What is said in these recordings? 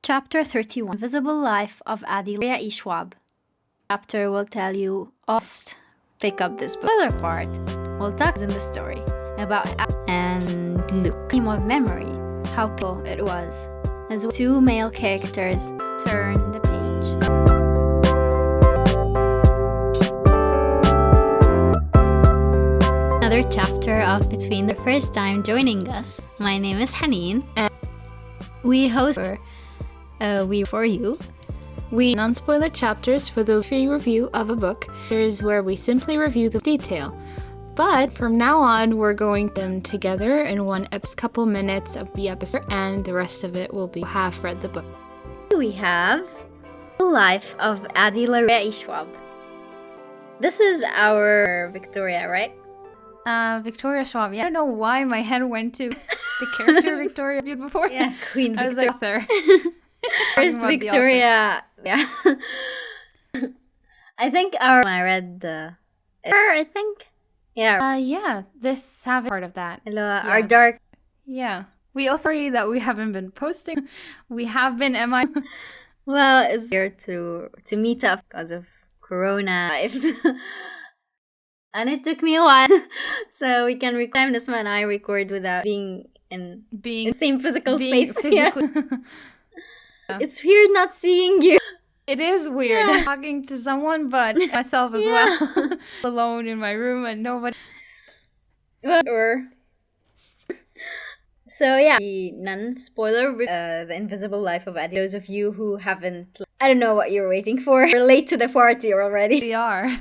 Chapter 31 Invisible Life of Addie by Schwab. Chapter will tell you just pick up this book. The other part will talk in the story about and Luke. Theme of memory, how cool it was, as two male characters turn the page. Another chapter of Between the First Time joining us. My name is Haneen, and we host for you. We non-spoiler chapters for those free review of a book. Here's where we simply review the detail. But from now on, we're going them together in one couple minutes of the episode, and the rest of it will be half read the book. We have The Life of Addie Schwab. This is our Victoria, right? Victoria Schwab. Yeah, I don't know why my head went to the character Victoria viewed before. Yeah, Queen I was Victoria. like, author. First Victoria. Yeah. I think I read the. I think. Yeah. Yeah. This having part of that. Our dark. Yeah. We also sorry that we haven't been posting. We have been MI. Well, it's here to meet up because of Corona lives. And it took me a while, so we can record. This man and I record without being in the same physical space. Physically. Yeah. It's weird not seeing you. It is weird talking to someone, but myself as well. Alone in my room and nobody. So yeah, the non-spoiler, The Invisible Life of Addie. Those of you who haven't, I don't know what you're waiting for. You're late to the party already. We are.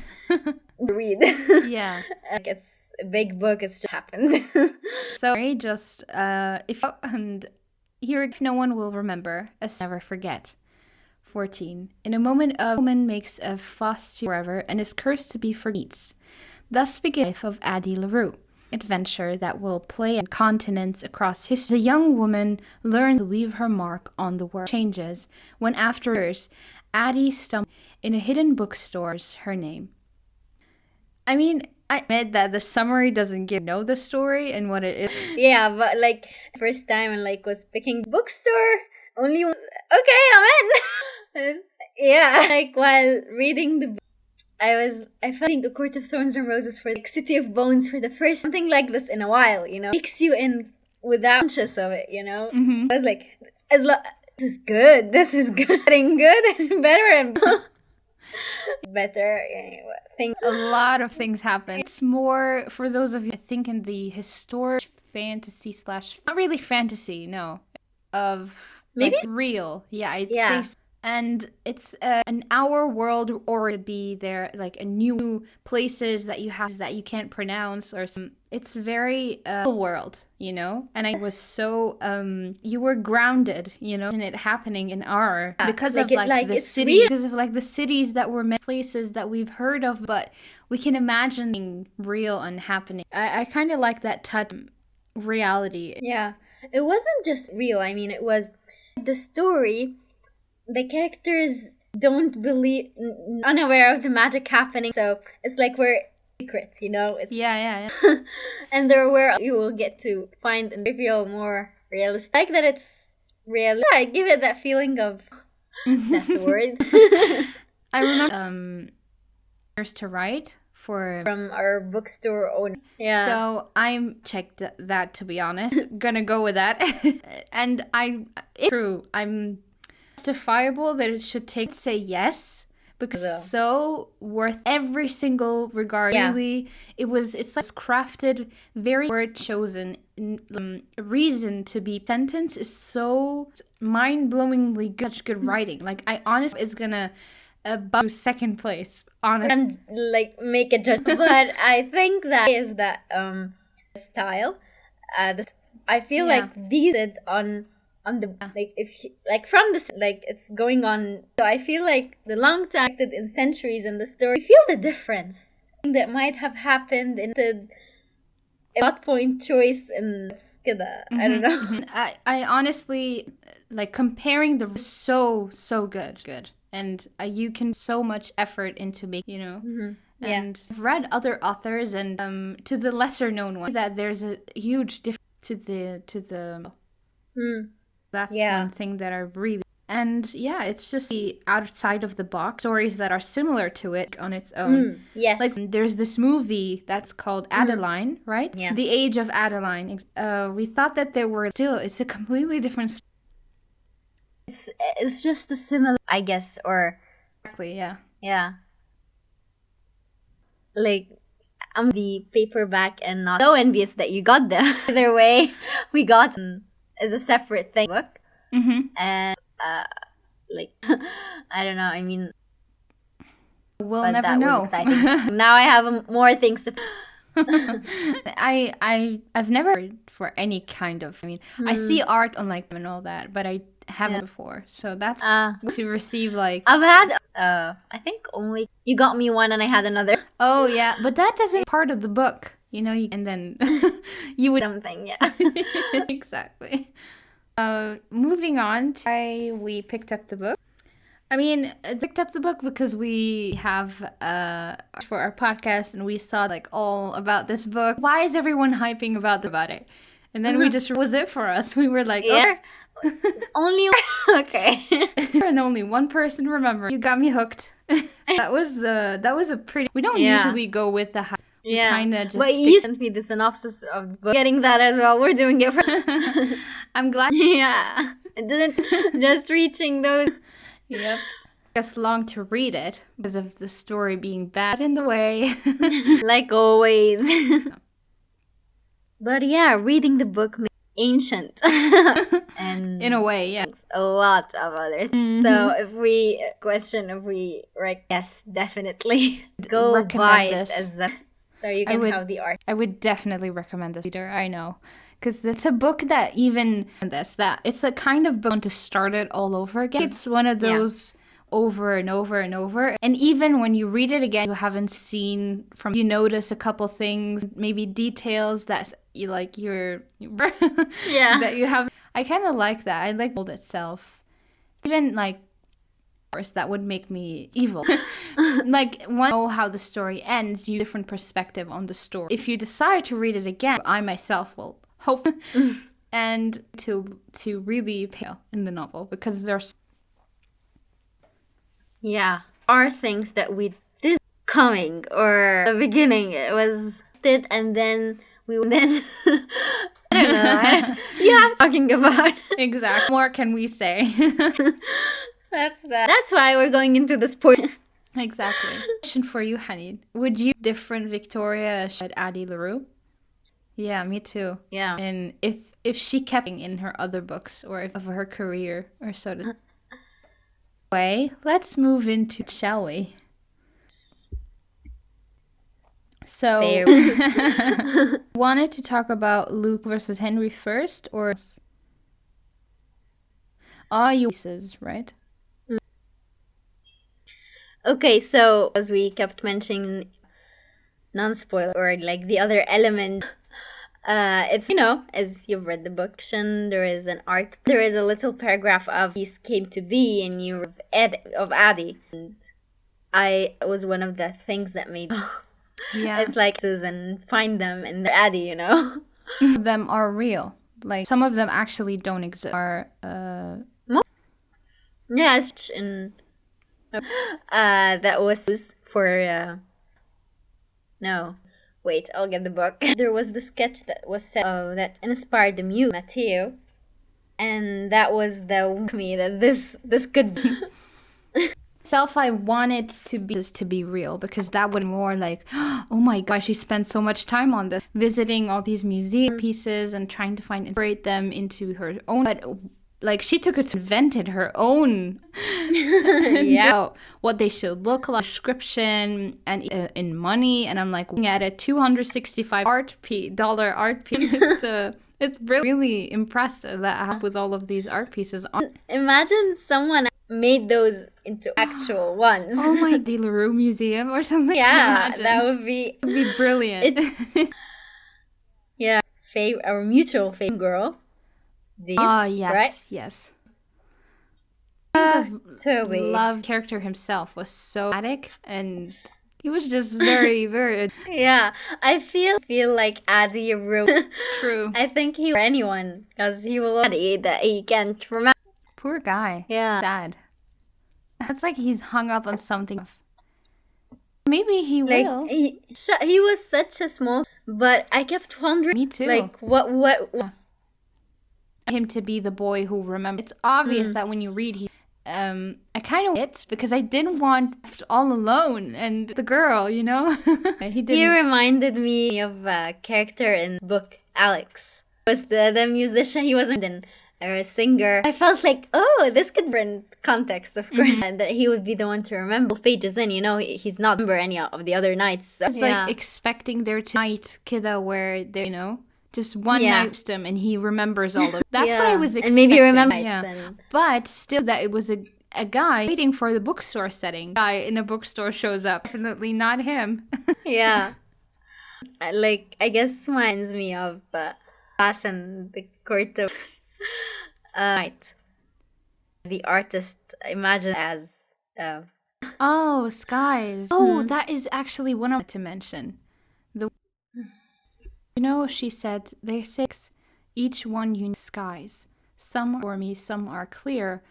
Read. Yeah. It's a big book. It's just happened. So just if no one will remember, never forget. 14. In a moment, a woman makes a fuss forever and is cursed to be forgets. Thus begins the life of Addie LaRue. Adventure that will play on continents across history. A young woman learns to leave her mark on the world. Changes when after years, Addie stumbles in a hidden bookstore's her name. I mean, I admit that the summary doesn't know the story and what it is. Yeah, but first time and was picking bookstore only. Okay, I'm in. Yeah, while reading the book, I felt A Court of Thorns and Roses for City of Bones for the first something like this in a while, Takes you in without conscious of it, Mm-hmm. I was like, this is good, getting good and better and better. A lot of things happen. It's more for those of you, I think, in the historic fantasy / not really fantasy, no, of maybe real. Yeah, I'd say. And it's an our world, or it'd be there a new places that you have that you can't pronounce or some. It's very world, And I was so you were grounded, in it happening in our because of the city, because of the cities that were places that we've heard of, but we can imagine being real and happening. I kind of like that touch reality. Yeah, it wasn't just real. I mean, it was the story. The characters don't believe, unaware of the magic happening, so it's we're secret, It's, yeah. And there where you will get to find and feel more realistic. That it's real. Yeah, I give it that feeling of that's a word. I remember to write from our bookstore owner. Yeah. So I'm checked that, to be honest. Gonna go with that. And it's true. I'm justifiable that it should say yes, because it's so worth every single regard. Yeah. Really, it's crafted, very word chosen. Reason to be sentence is so mind-blowingly good. Such good writing. I honestly is gonna bump to second place. Honestly, and make a judgment, but I think that is that style. I feel these on the if from the it's going on, so I feel the long time in centuries in the story, you feel the difference that might have happened in the plot point choice and I don't know. Mm-hmm. I honestly comparing the so good, and you can so much effort into making Mm-hmm. And I've read other authors and to the lesser known one that there's a huge difference to the that's one thing that I really And yeah, it's just the outside of the box stories that are similar to it on its own. Yes. Like there's this movie that's called Adeline, right? Yeah. The Age of Adeline. We thought that there were still, it's a completely different story. It's just a similar, I guess, or Exactly, yeah. yeah. Like, I'm the paperback and not so envious that you got them. Either way, we got as a separate thing book. And like, I don't know. I mean, we'll but never that know. was exciting. Now I have more things to. I've never heard for any kind of. I mean, I see art on like and all that, but I haven't before. So that's to receive like. I've had. I think only you got me one, and I had another. Oh yeah, but that doesn't part of the book, you know. And then you would something, yeah. Exactly. Moving on, we picked up the book. I mean, I picked up the book because we have for our podcast and we saw like all about this book. Why is everyone hyping about it? And then we just was it for us. We were like, yeah. Only okay. And only one person remembered. You got me hooked. that was a pretty. We don't usually go with the hype. Yeah, kind of just. But you sent me the synopsis of the book. Getting that as well. We're doing it. I'm glad. Yeah, it didn't just reaching those. Yep. It took us long to read it because of the story being bad in the way. Like always. But yeah, reading the book makes it ancient. And in a way, yeah. A lot of other things. So if we yes, definitely. Go buy it as the, so you can have the art. I would definitely recommend this reader, I know. Because it's a book that it's a kind of book to start it all over again. It's one of those over and over and over. And even when you read it again, you haven't seen you notice a couple things, maybe details that you like that you have. I kind of like that. I like the world itself. Even like course that would make me evil. Like once you know how the story ends, you have a different perspective on the story. If you decide to read it again, I myself will hope and to really pay in the novel because there's are things that we did coming or the beginning it was it and then I don't know. You have talking about exactly. What more can we say? That's that. That's why we're going into the sport. Exactly. Question for you, honey. Would you different Victoria should Addie LaRue? Yeah, me too. Yeah. And if she kept in her other books or of her career or so to way, let's move into, shall we? So wanted to talk about Luke versus Henry first or you pieces, right? Okay, so as we kept mentioning non-spoiler or like the other element, it's, you know, as you've read the book, there is a little paragraph of these came to be and you of Addie. And it was one of the things that made it's like Susan find them in the Addie, you know. Some of them are real. Like some of them actually don't exist. It's in that was for no. Wait, I'll get the book. There was the sketch that was set that inspired the muse, Matteo. And that was me that this could be. I wanted to be real because that would more like, oh my gosh, she spent so much time on this, visiting all these museum pieces and trying to incorporate them into her own. But like she invented her own what they should look like, description and in money. And I'm like looking at a $265 art piece. It's really impressive that I have with all of these art pieces. Imagine someone made those into actual ones. Oh my Addie LaRue Museum or something. Yeah, Imagine. that would be brilliant. Yeah, our mutual favorite girl. Yes, right? Yes. Toby. Love character himself was so dramatic and he was just very, very. Yeah, I feel like Addie really. True. I think he anyone because he will Addie that he can't remember. Poor guy. Yeah. Sad. That's like he's hung up on something. Maybe he Like will. he was such a small, but I kept wondering. Me too. Like what him to be the boy who remembers. It's obvious that when you read, I kind of it because I didn't want all alone and the girl, you know. He reminded me of a character in the book Alex. He was the musician. He wasn't a singer. I felt like, oh, this could bring context, of course, and that he would be the one to remember pages in. You know, he's not remember any of the other nights. So, it's like expecting there to night kidda where they, you know. Just one night system, and he remembers all of. That's what I was expecting. And maybe remember. But still, that it was a guy waiting for the bookstore setting. Guy in a bookstore shows up. Definitely not him. Yeah, like I guess reminds me of Class and the Court of Night. The artist imagined as. Oh, skies. Oh, that is actually one of to mention. You know, she said, they say each one unique skies. Some are stormy, some are clear,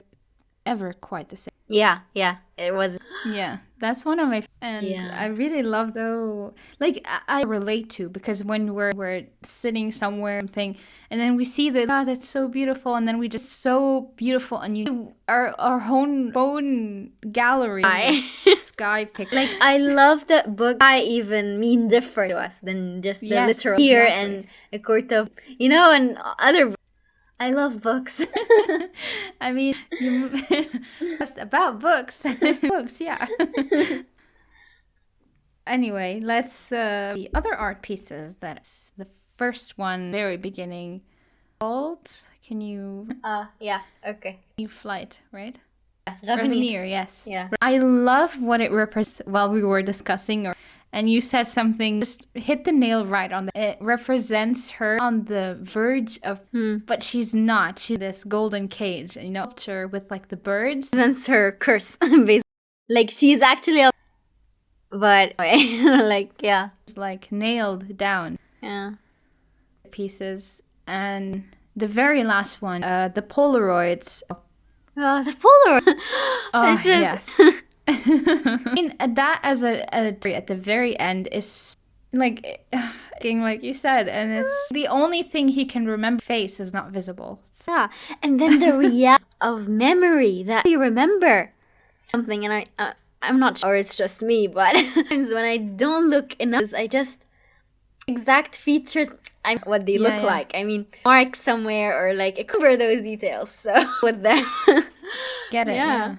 ever quite the same. Yeah, it was. Yeah, that's one of my, and I really love though, like I relate to, because when we're sitting somewhere and then we see that, oh, that's so beautiful, and then we just so beautiful, and you our own bone gallery sky picture. Like I love that book. I even mean different to us than just the literal here and a court of, you know, and other. I love books. I mean, just about books. Books, yeah. Anyway, let's the other art pieces. That's the first one, very beginning. Called? Can you? Yeah. Okay. New flight, right? Revenir. Yes. Yeah. I love what it represents. While we were discussing, and you said something, just hit the nail right on. It represents her on the verge of, but she's not. She's this golden cage, you know, her with like the birds. Represents her curse, basically. Like she's actually, but like it's like nailed down. Yeah. Pieces, and the very last one, the Polaroids. Oh, the Polaroid. Oh, it's just, yes. I mean, that as at the very end is like you said, and it's the only thing he can remember. Face is not visible. Yeah, and then the reality of memory that you remember something, and I'm not sure it's just me, but when I don't look enough, I just exact features. I know what they look like. I mean, mark somewhere or like cover those details. So with them, get it? Yeah.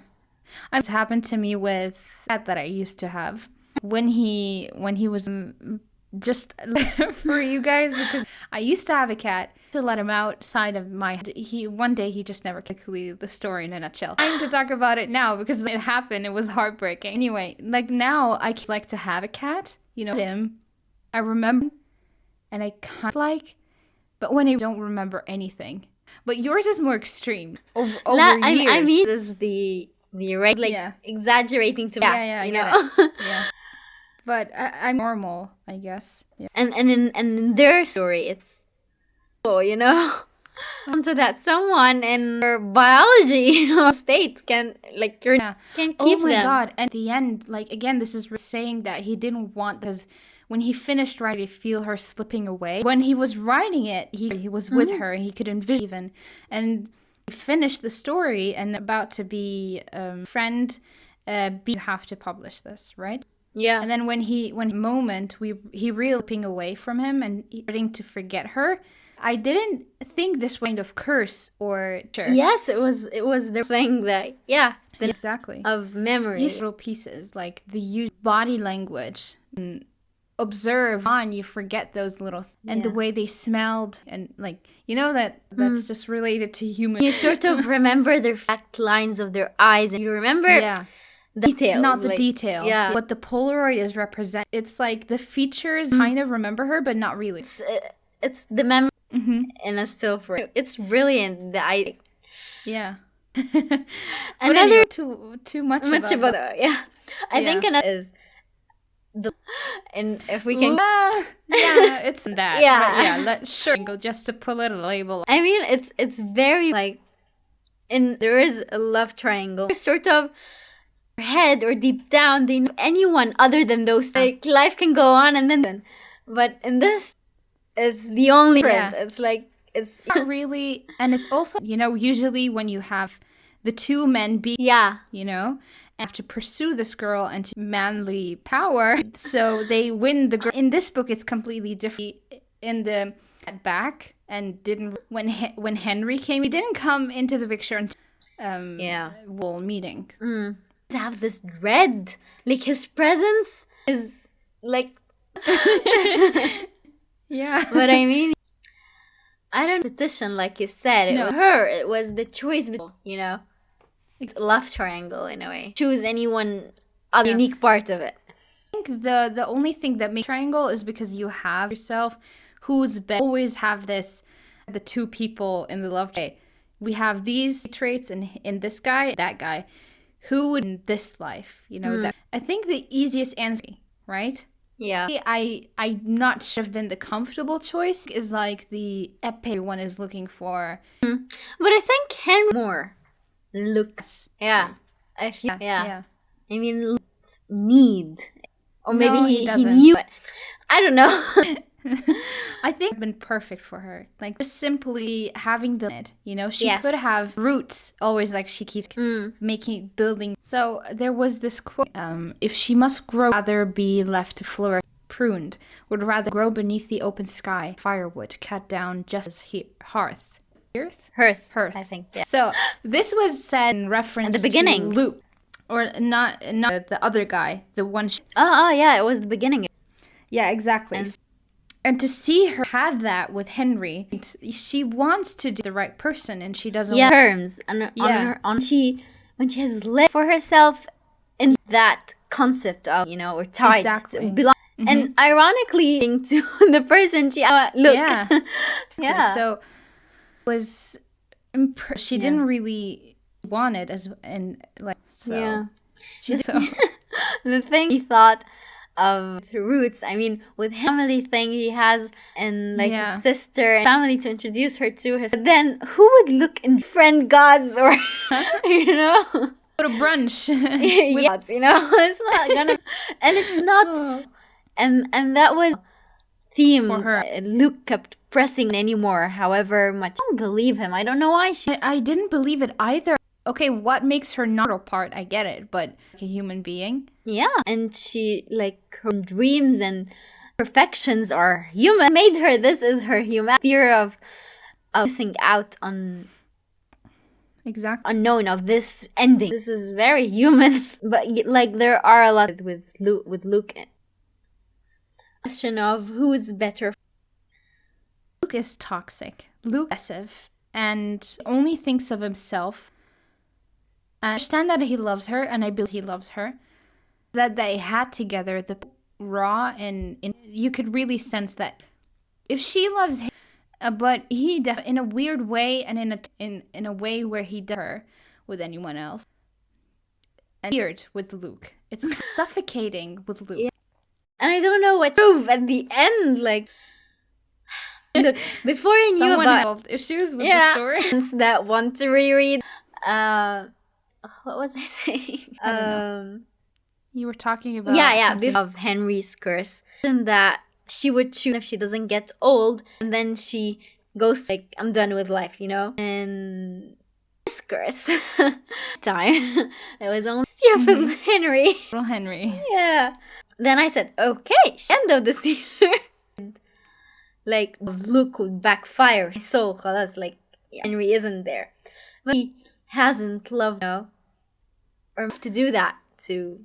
It's happened to me with a cat that I used to have when he was just for you guys, because I used to have a cat to let him outside of my. One day he just never quickly the story in a nutshell. I'm trying to talk about it now because it happened. It was heartbreaking. Anyway, like now I like to have a cat. You know him. I remember, and I kind of like, but when I don't remember anything. But yours is more extreme over years. I mean, this is the right, like exaggerating to you know. Yeah, but I'm normal, I guess. Yeah. And in their story, it's you know, onto that someone in their biology state can like can keep them. Oh my god! And at the end, like again, this is saying that he didn't want, because when he finished writing, feel her slipping away. When he was writing it, he was with her. He could envision even, and finished the story and about to be friend. You have to publish this, right? Yeah. And then when he ripping away from him and starting to forget her, I didn't think this kind of curse or yes, it was the thing that exactly of memory. These little pieces like the use body language and observe on you forget those little and the way they smelled, and like you know that's just related to human. You sort of remember the fact lines of their eyes, and you remember the details, not the details. Yeah, what the Polaroid is represent. It's like the features kind of remember her, but not really. It's the memory in a still frame. It's brilliant. Yeah. Another anyway, too much about that. Yeah, I think another is. And if we can it's that let's go just to pull it a label. I mean it's very like there is a love triangle. Sort of head or deep down, they know anyone other than those. Like life can go on and then. But in this, it's the only friend. It's like it's not really, and it's also usually when you have the two men be have to pursue this girl into manly power, so they win the girl. In this book, it's completely different. In the back and didn't when Henry came, he didn't come into the picture until whole meeting. To have this dread, like his presence is like But I mean, I don't petition like you said. It was the choice between, love triangle in a way. Choose anyone other unique part of it. I think the only thing that makes triangle is because you have yourself who's always have this, the two people in the love. We have these traits in this guy, that guy, who would in this life, that I think the easiest answer, right? Yeah. I not should have been the comfortable choice is like the epic one is looking for. But I think Henry more looks. Yeah. I feel, I mean, need. Or maybe he knew it. I don't know. I think it's been perfect for her. Like just simply having she could have roots always, like she keeps building. So there was this quote, if she must grow, rather be left to flourish, pruned, would rather grow beneath the open sky, firewood cut down just as hearth. Hearth, I think. Yeah. So this was said in reference at the beginning. To Luke, or not the other guy, the one. Yeah, it was the beginning. Yeah, exactly. And to see her have that with Henry, she wants to do the right person, and she doesn't. Yeah, terms and when she has lived for herself in that concept of or tied to belong, and ironically to the person she look. Yeah. So was she didn't really want it the thing he thought of roots. I mean, with family thing he has and his sister and family to introduce her to his. But then who would look in friend gods or go to brunch? Yes, it's not gonna, and it's not, and that was theme for her. Luke kept pressing anymore. However much, I don't believe him. I don't know why I didn't believe it either. Okay, what makes her not a part? I get it, but like a human being. Yeah, and she her dreams and perfections are human. Made her. This is her human fear of missing out on unknown of this ending. This is very human, but there are a lot with Luke. Question of who is better. Luke is toxic. Luke is aggressive and only thinks of himself. I understand that he loves her, and I believe he loves her. That they had together the raw, and you could really sense that if she loves him, but he in a weird way, and in a way where he does her with anyone else. And weird with Luke. It's suffocating with Luke. Yeah. And I don't know what to prove at the end. Look, before I knew about issues with the story, that want to reread. What was I saying? You were talking about of Henry's curse, and that she would choose if she doesn't get old, and then she goes I'm done with life, and this curse time it was only stupid Henry. Little Henry. Yeah. Then I said, okay, end of this year. Luke would backfire. So that's Henry isn't there, but he hasn't loved or to do that to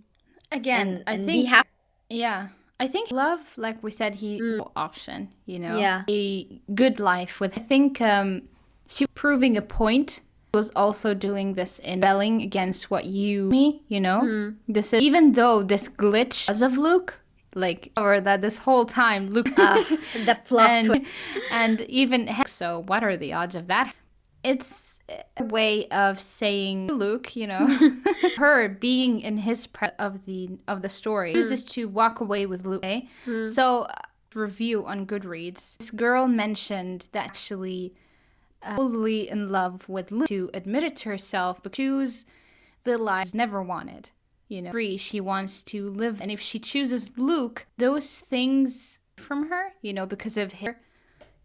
again. I think be happy. Yeah, I think love, like we said, option. A good life with. I think she proving a point. Was also doing this in rebelling against what this is, even though this glitch as of Luke, or that this whole time Luke the plot and even so what are the odds of that? It's a way of saying Luke, her being in his of the story chooses to walk away with Luke. So review on Goodreads, this girl mentioned that actually wholly in love with Luke to admit it to herself, but choose the life she's never wanted. Free, she wants to live, and if she chooses Luke, those things from her, because of her.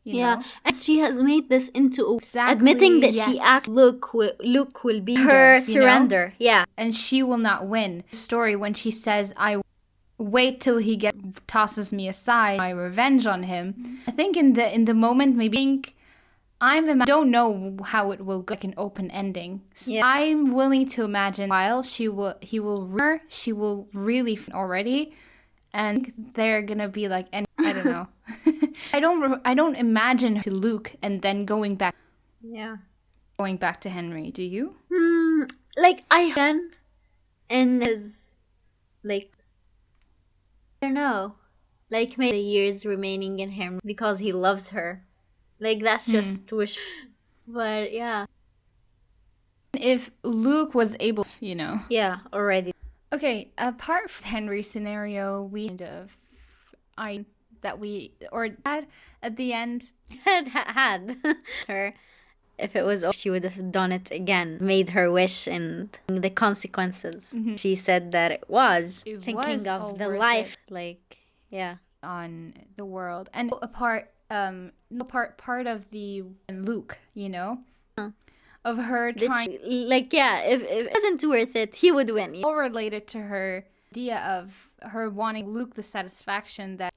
And she has made this into admitting that she Luke will be her surrender. Yeah. And she will not win. Story when she says, I wait till he tosses me aside, my revenge on him. Mm-hmm. I think in the moment, maybe I don't know how it will go, like an open ending. So yeah. I'm willing to imagine while she will really already, and they're gonna be like, I don't know. I don't imagine her to Luke and then going back. Yeah. Going back to Henry. Do you? I can, and his I don't know, maybe the years remaining in him because he loves her. That's just wish. But yeah. If Luke was able, Yeah, already. Okay, apart from Henry's scenario, we had at the end had her. If it was, she would have done it again, made her wish, and the consequences. Mm-hmm. She said that it was thinking of the life, on the world, and part of the Luke, of her trying, if it wasn't worth it, he would win. All related to her idea of her wanting Luke the satisfaction that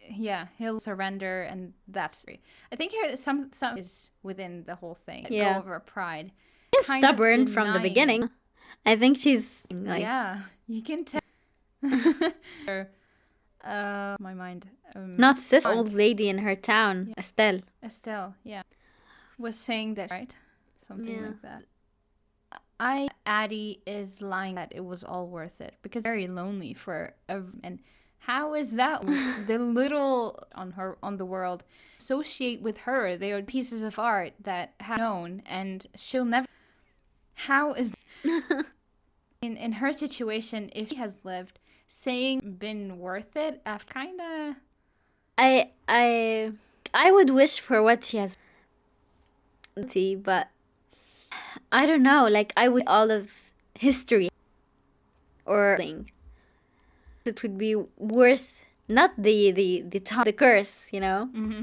he'll surrender, and that's. I think here some is within the whole thing. Go over pride. She's stubborn from the beginning. I think she's you can tell. My mind. Not this old lady in her town, Estelle, was saying that, right? Something like that. Addie is lying that it was all worth it because very lonely and how is that the little on the world associate with her? They are pieces of art that have known, and she'll never. How is in her situation, if she has lived, saying been worth it? I've kind of. I would wish for what she has, but I don't know. I would all of history or thing. It would be worth not the time, the curse, Mm-hmm.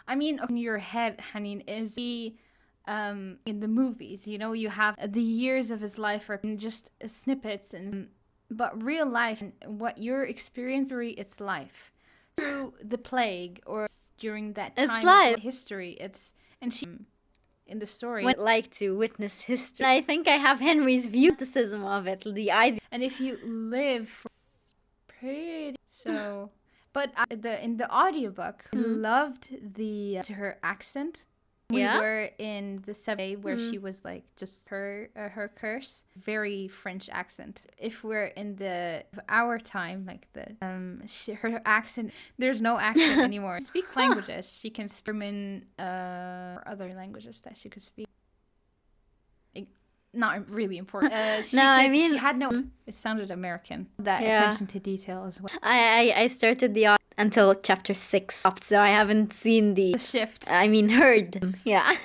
I mean, in your head, Hanin, is he in the movies? You have the years of his life are just snippets, but real life, what you're experiencing, it's life through the plague or during that time. It's life. History. And she. In the story, would like to witness history. I think I have Henry's criticism of it, the idea. And if you live, pretty so. But in the audiobook, loved to her accent. We were in the 7th where she was just her curse, very French accent. If we're in our time, her accent, there's no accent anymore. Speak languages. She can speak German, or other languages that she could speak. Not really important. She had no. It sounded American. That attention to detail as well. I started until chapter 6, so I haven't seen the shift. Heard. Yeah.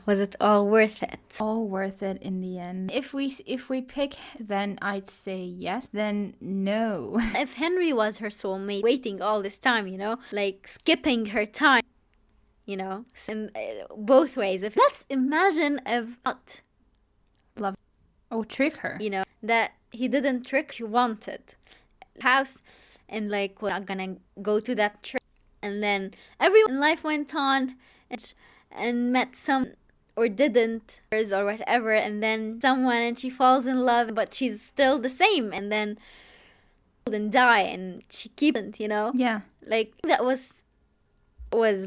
Was it all worth it? All worth it in the end. If we pick, then I'd say yes. Then no. If Henry was her soulmate, waiting all this time, skipping her time. In both ways. Let's imagine if not love, trick her. That he didn't trick. She wanted house, and we're not gonna go to that trip. And then everyone in life went on, and met some or didn't or whatever. And then someone, and she falls in love, but she's still the same. And then die, and she keeps it. Yeah. That was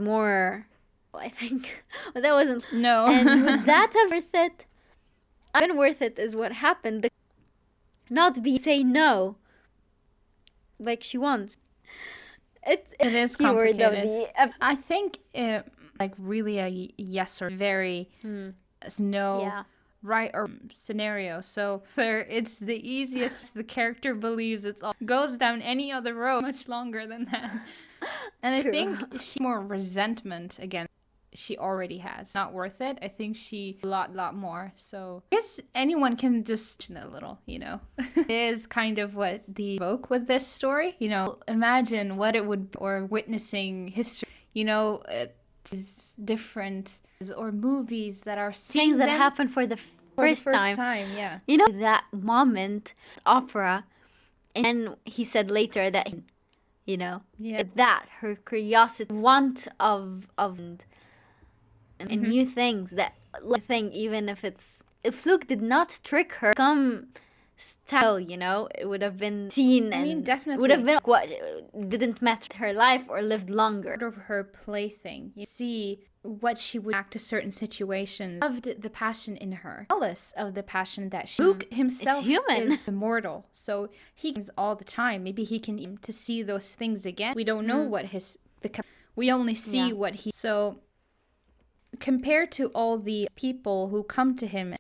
more, I think, but that wasn't. No. And would that have worth it? Been worth it is what happened. Say no, she wants. It is complicated. I think really a yes or very no. Yeah. Right or scenario. So it's the easiest. The character believes it's all goes down any other road much longer than that. And I True. think she more resentment again. She already has. Not worth it. I think she a lot more. So I guess anyone can just a little, you know. It is kind of what the evoke with this story. You know, imagine what it would be, or witnessing history. You know, it's different, or movies that are Things that happen for the first time. Yeah. You know, that moment, opera, and then he said later that, you know, that her curiosity, want of and new things, that thing, even if Luke did not trick her, come style, you know, it would have been seen, and definitely would have been what didn't matter her life or lived longer. Of her plaything, you see what she would act to certain situations. Loved the passion in her, jealous of the passion that Luke himself is immortal, so he can all the time. Maybe he can to see those things again. We don't know what we only see what he. So compared to all the people who come to him,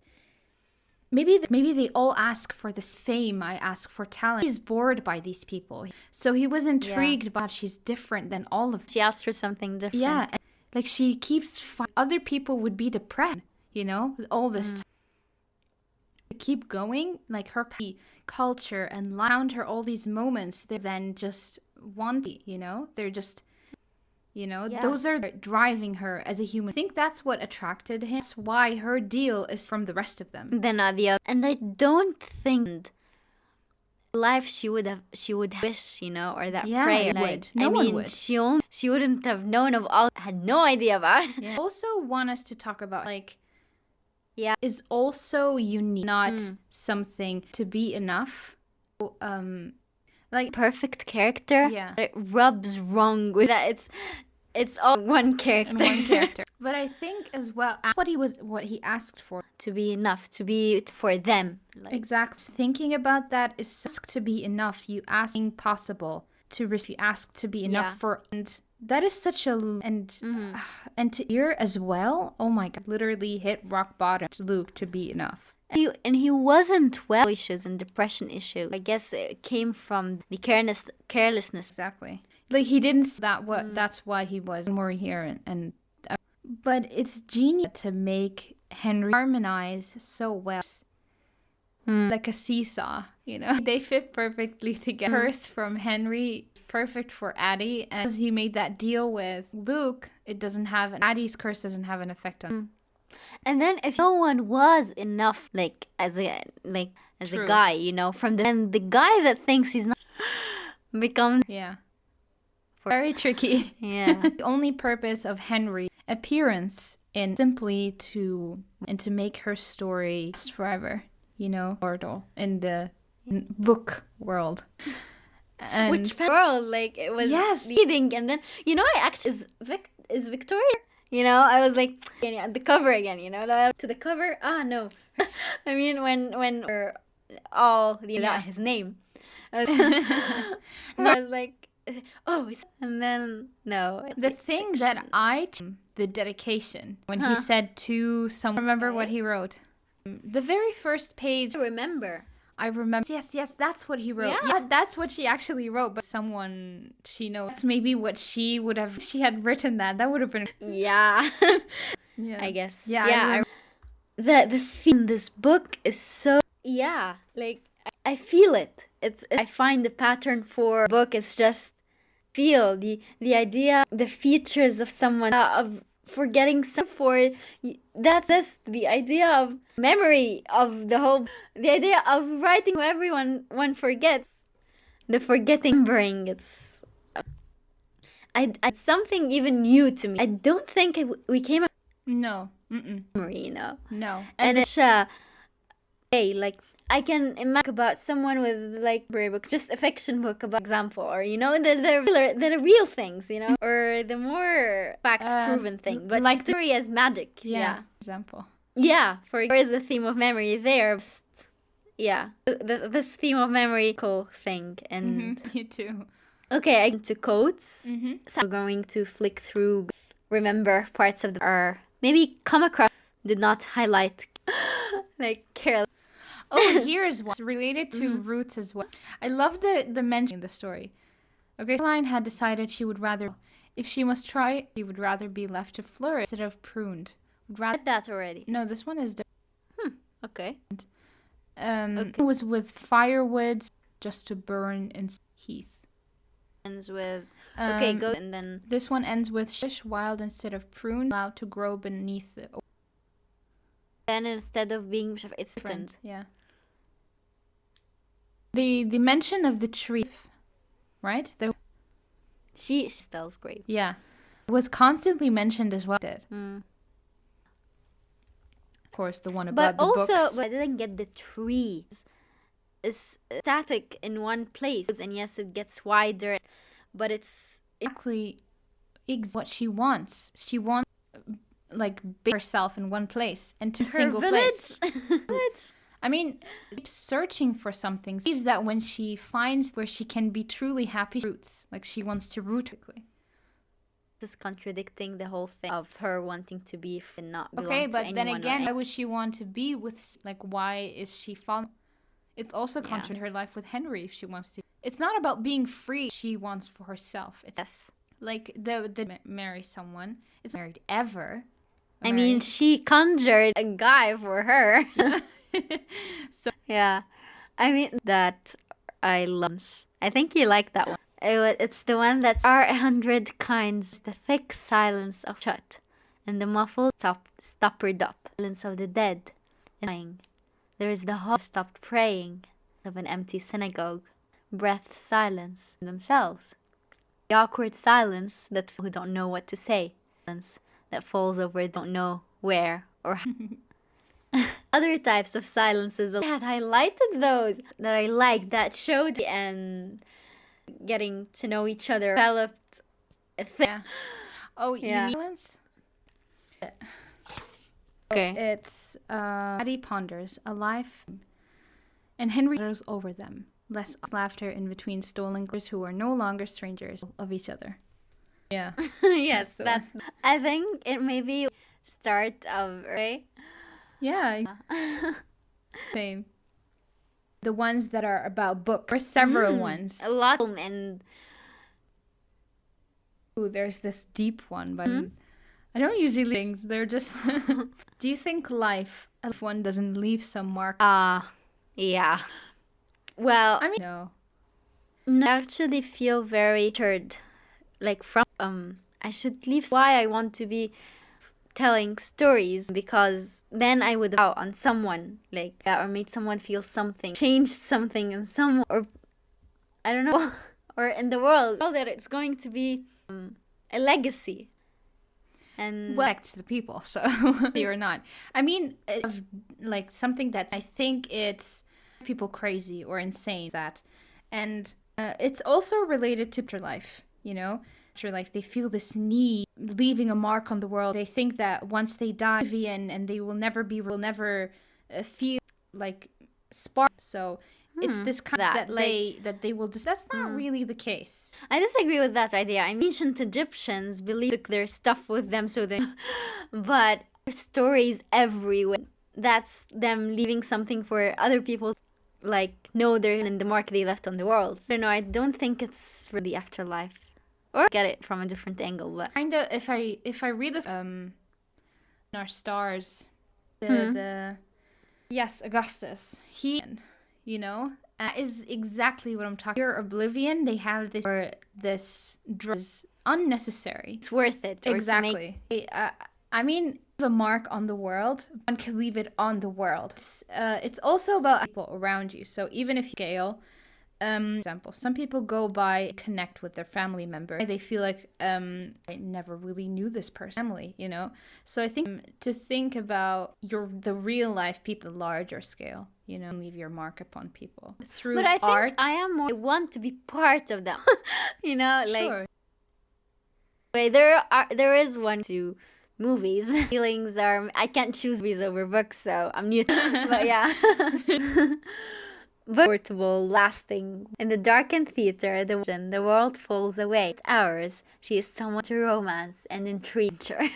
maybe they all ask for this fame. I ask for talent. He's bored by these people, so he was intrigued by she's different than all of them. She asked for something different. Yeah, like she keeps other people would be depressed, you know, with all this time. To keep going, like her culture and around her, all these moments, they're then just wanting, you know, they're just, you know, those are driving her as a human. I think that's what attracted him. That's why her deal is from the rest of them. Then the other, and I don't think life she would wish, you know, or that prayer. Would. No one would. She wouldn't have known of all. Had no idea about it. Yeah. I also want us to talk about is also unique, not something to be enough. Like perfect character. Yeah, it rubs wrong with that. It's all one character. But I think as well, what he asked for, to be enough, to be for them. Exactly. Thinking about that is ask to be enough. You ask possible to receive. You ask to be enough for, and that is such a and to hear as well. Oh my God! Literally hit rock bottom. Luke to be enough. And he wasn't well. Issues and depression issue. I guess it came from the carelessness. Exactly. Like he didn't. That's why he was more here and. But it's genius to make Henry harmonize so well, like a seesaw. You know, they fit perfectly together. Curse from Henry, perfect for Addie, and as he made that deal with Luke, it doesn't have Addie's curse doesn't have an effect on. And then if no one was enough, as a guy, you know, and the guy that thinks he's not becomes very tricky. Yeah. The only purpose of Henry appearance in simply to make her story last forever, you know, immortal in the book world. And which world? It was leading, and then I actually is Victoria. You know, I was like, the cover again, you know, to the cover. Ah, no. I mean, when all his name. I was like, oh, and then, no. The thing fiction. The dedication, when he said to someone, remember what he wrote? The very first page. I remember. Yes, that's what he wrote. Yeah, that's what she actually wrote. But someone she knows, that's maybe what she would have. She had written that. That would have been. Yeah. Yeah. I guess. Yeah. The theme in this book is so. Yeah, I feel it. I find the pattern for book is just feel the idea, the features of someone of forgetting that's just the idea of memory of the whole, the idea of writing who everyone forgets, the forgetting, remembering. It's something even new to me. I don't think we came up. No. Memory, you know. No. And it's I can imagine about someone with a book, just a fiction book about example, or the real things, you know, or the more fact-proven thing, but story as magic. Yeah. Example. Yeah, there is a theme of memory there. Yeah, this theme of memory, cool thing, and me too. Okay, I to quotes. So I'm going to flick through, remember parts of maybe come across, did not highlight, Carol. Oh, here's one. It's related to roots as well. I love the mention in the story. Okay, Caroline had decided she would rather, if she must try, she would rather be left to flourish instead of pruned. Would rather. Read that already. No, this one is Okay. It was with firewood just to burn in heath. Ends with okay, go and then this one ends with shush wild instead of pruned, allowed to grow beneath the. Then instead of being it's different. Yeah. The mention of the tree, right? She tells grave. Yeah, was constantly mentioned as well. Of course, the one about but the also, books. but I didn't get the tree. It's static in one place, and yes, it gets wider, but it's exactly what she wants. She wants like herself in one place and to her single village. place. I mean, keeps searching for something. Believes that when she finds where she can be truly happy, roots like she wants to root quickly. This is contradicting the whole thing of her wanting to be and not belong okay, to but then anyone again, why would she want to be with? Like, why is she following? It's also contradicting her life with Henry if she wants to. It's not about being free. She wants for herself. It's yes. Like the marry someone. It's not married ever. I mean, she conjured a guy for her. So yeah, I mean that I love. I think you like that one. It's the one that's are 100 kinds. The thick silence of shut, and the muffled stoppered up silence of the dead, and dying. There is the whole stopped praying of an empty synagogue, breath silence themselves. The awkward silence that who don't know what to say, silence that falls over don't know where or how. Other types of silences I had highlighted those that I liked that showed and getting to know each other developed a thing. yeah. Oh yeah. You mean okay. It's Addie ponders a life, and Henry goes over them. Less laughter in between stolen girls who are no longer strangers of each other. Yeah. yes, that's. I think it may be start of right. Yeah. Same. The ones that are about books. Or several ones. A lot and. Ooh, there's this deep one, but I don't usually things. They're just. Do you think life, if one doesn't leave some mark? Yeah. Well, I mean, no. I actually feel very stirred. Like from I should leave. Why I want to be telling stories, because then I would out on someone like that or made someone feel something, change something in someone, or I don't know, or in the world that it's going to be a legacy. And well, to the people, so you're not. I mean, like something that I think it's people crazy or insane that, and it's also related to afterlife. You know, afterlife, they feel this need leaving a mark on the world. They think that once they die, and they will never feel like spark. So it's this kind that they will. That's not really the case. I disagree with that idea. I mean, ancient Egyptians believed took their stuff with them, so they. But stories everywhere. That's them leaving something for other people. Like know they're in the mark they left on the world. I don't know. I don't think it's really afterlife, or get it from a different angle. But kind of, if I read this, in our stars, the yes, Augustus, he. You know, is exactly what I'm talking. Your oblivion, they have this drug is unnecessary. It's worth it. Exactly. I mean, the mark on the world, one can leave it on the world. It's also about people around you. So even if you scale, for example, some people go by connect with their family member. They feel like I never really knew this person, family, you know. So I think to think about the real life people, larger scale, you know, leave your mark upon people through art. But I think I want to be part of them. You know, like sure. There is one to movies. Feelings are I can't choose movies over books, so I'm new. But yeah. Portable, lasting. In the darkened theater, the world falls away. Ours, she is someone to romance and intrigue her.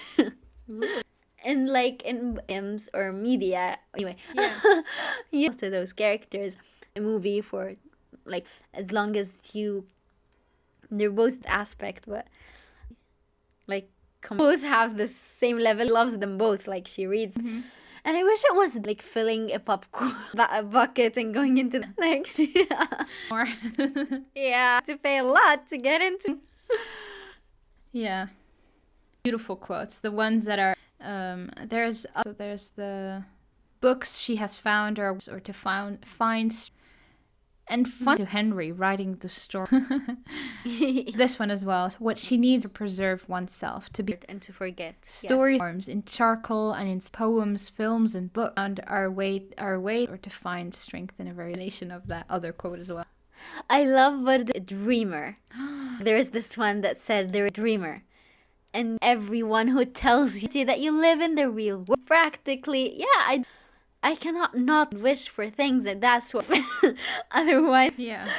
And like in games or media, anyway, you to those characters, a movie for like as long as you they're both aspect, but like both have the same level. Loves them both. Like she reads, and I wish it was like filling a popcorn a bucket and going into like More. yeah, to pay a lot to get into. Yeah, beautiful quotes. The ones that are there's the books she has found or to find and fun to Henry writing the story. This one as well. What she needs to preserve oneself, to be And to forget. stories forms in charcoal and in poems, films, and books, and our way, or to find strength in a variation of that other quote as well. I love what a dreamer. There's this one that said they're a dreamer. And everyone who tells you that you live in the real world, practically, yeah, I cannot not wish for things, and that's what otherwise, Yeah.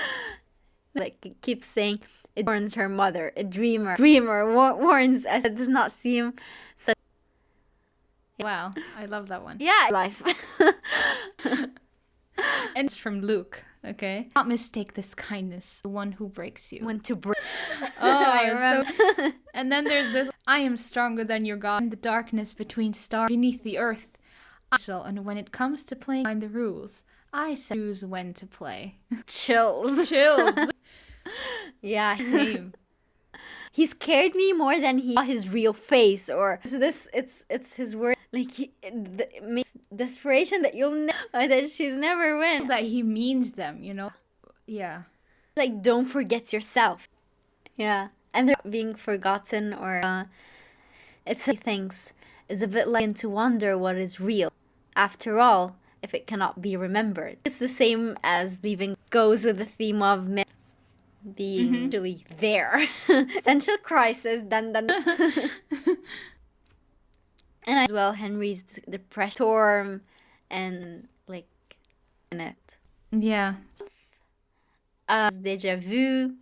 like it keeps saying it warns her mother, a dreamer warns us. It does not seem such. Wow, I love that one. Yeah, life. And it's from Luke. Okay. Not mistake this kindness, the one who breaks you. When to break. I remember. And then there's this: I am stronger than your God. In the darkness between stars, beneath the earth. And when it comes to playing by the rules, I choose when to play. Chills. Yeah. Same. He scared me more than he saw his real face, or it's his word. Like it makes desperation that you'll that she's never win. That he means them, you know. Yeah. Like don't forget yourself. Yeah, and they're being forgotten, or it's things is a bit like to wonder what is real. After all, if it cannot be remembered, it's the same as leaving. Goes with the theme of men being actually there. Essential crisis. Dun. And as well, Henry's depression, storm, and like in it. Yeah. Deja vu.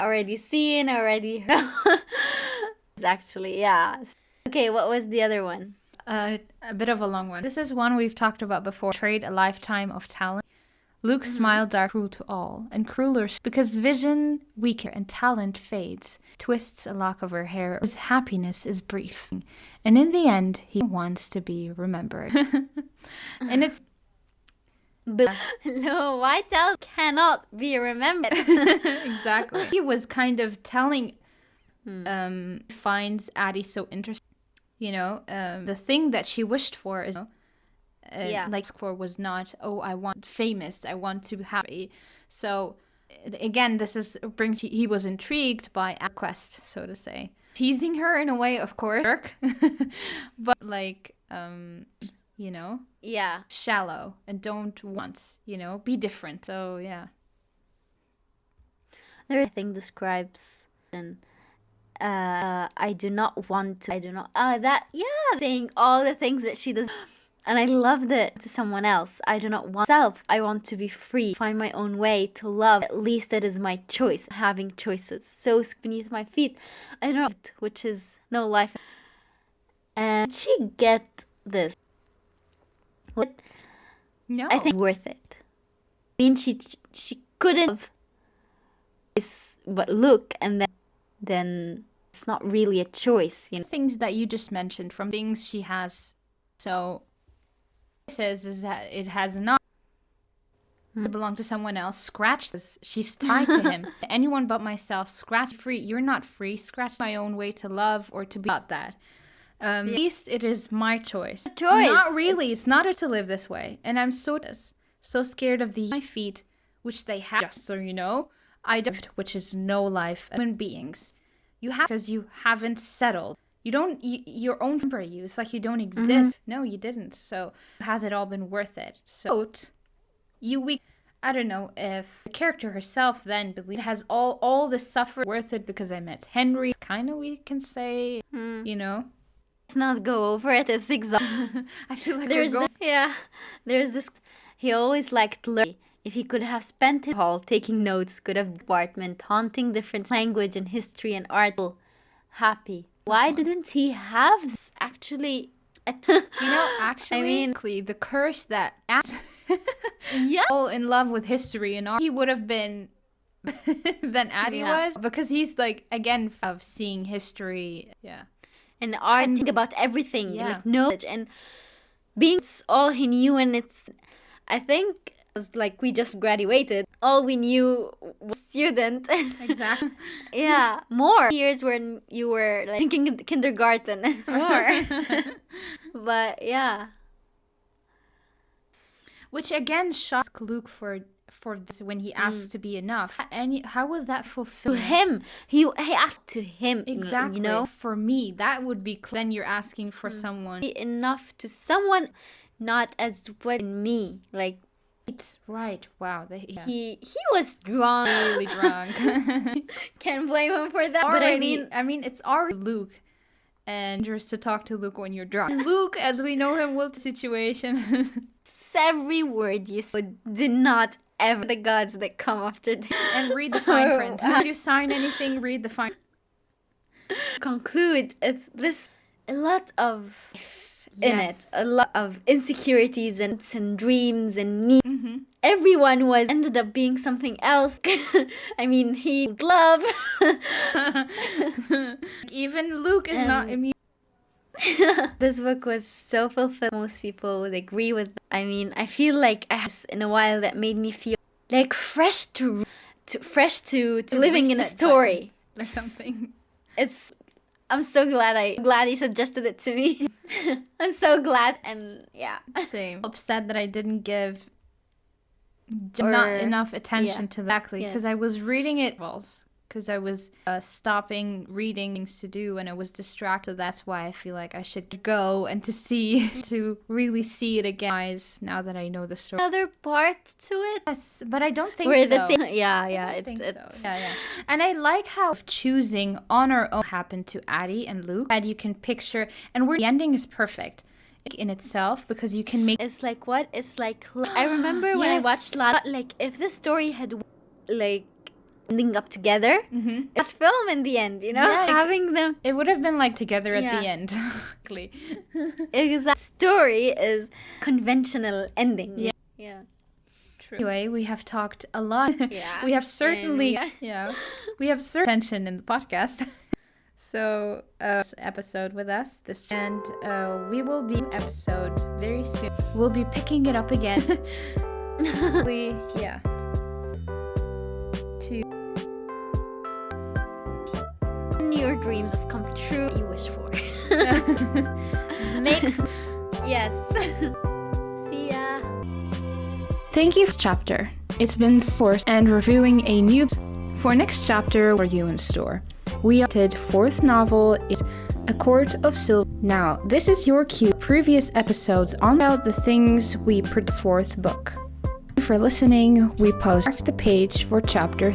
Already seen, already heard. Actually, yeah. Okay, what was the other one? A bit of a long one. This is one we've talked about before. Trade a lifetime of talent. Luke's smile dark, cruel to all, and crueler because vision weaker and talent fades. Twists a lock of her hair. His happiness is brief, and in the end, he wants to be remembered. And it's. But no, white talent cannot be remembered. Exactly. He was kind of telling. Finds Addie so interesting. You know, the thing that she wished for is, like for was not, oh, I want famous, I want to be happy. So again, this is he was intrigued by a quest, so to say, teasing her in a way, of course, but like, you know, shallow and don't want, you know, be different. So yeah, there I think describes and. I do not want to. I do not. Saying all the things that she does, and I loved it to someone else. I do not want self. I want to be free, find my own way to love. At least that is my choice. Having choices so beneath my feet. I don't know, which is no life. And she get this. What? No, I think worth it. I mean, she couldn't have but look, and then it's not really a choice, you know. Things that you just mentioned from things she has, so says is that it has not belong to someone else. Scratch this. She's tied to him. Anyone but myself. Scratch free. You're not free. Scratch my own way to love or to be about that. At least it is my choice. Not really. It's not to live this way. And I'm so scared of my feet, which they have. Just so you know. Which is no life human beings. You have because you haven't settled. You don't your own for you. It's like you don't exist. No, you didn't. So has it all been worth it? So I don't know if the character herself then believes has all the suffering worth it because I met Henry. Kind of we can say, you know. Let's not go over it. It's exhausting. I feel like there's this. He always liked learning. If he could have spent his hall taking notes, could have department haunting different language and history and art. Happy. Why didn't he have this actually? You know, actually, I mean, the curse that all in love with history and art, he would have been than Addie was, because he's like, again, of seeing history. Yeah. And art, and think about everything, like knowledge, and being all he knew. And I think it was like we just graduated. All we knew was student. Exactly. Yeah, more years when you were like in kindergarten and more. But yeah. Which again shocked Luke for this when he asked to be enough. And how would that fulfill to him? He asked to him. Exactly. You know? For me, that would be then you're asking for someone. Be enough to someone, not as what in me. Like, right. Wow. He was drunk. Really drunk. Can't blame him for that. Already, but I mean, it's already Luke. And just to talk to Luke when you're drunk. Luke, as we know him, will situation. Every word you said, do not ever the gods that come after this. And read the fine print. If you sign anything, read the fine. Conclude. It's this a lot of in it, a lot of insecurities and dreams and needs. Mm-hmm. Everyone ended up being something else. I mean, he love. Even Luke is not immune. This book was so fulfilling. Most people would agree with. I mean, I feel like I was in a while that made me feel like fresh to living in a story or something. I'm so glad he suggested it to me. I'm so glad, and yeah, same. Upset that I didn't give not enough attention to that, because I was reading it because I was stopping reading things to do and I was distracted. That's why I feel like I should go and to really see it again, guys, now that I know the story. Other part to it? Yes, but I don't think so. Yeah. Yeah. And I like how choosing on our own happened to Addie and Luke, that you can picture, and where the ending is perfect in itself, because you can make... It's like what? It's like... I remember when I watched like, if the story had like ending up together, a film in the end, you know, having them, it would have been like together at the end. Exact story is conventional ending. Yeah. True. Anyway, we have talked a lot. We have certainly we have certain tension in the podcast. So episode with us and we will be episode very soon. We'll be picking it up again. Your dreams have come true. You wish for. Yes. See ya. Thank you for this chapter. It's been sourced and reviewing a new for next chapter for you in store. We did fourth novel is A Court of Silver. Now, this is your cue. Previous episodes on about the things we put fourth book. For listening, we post the page for chapter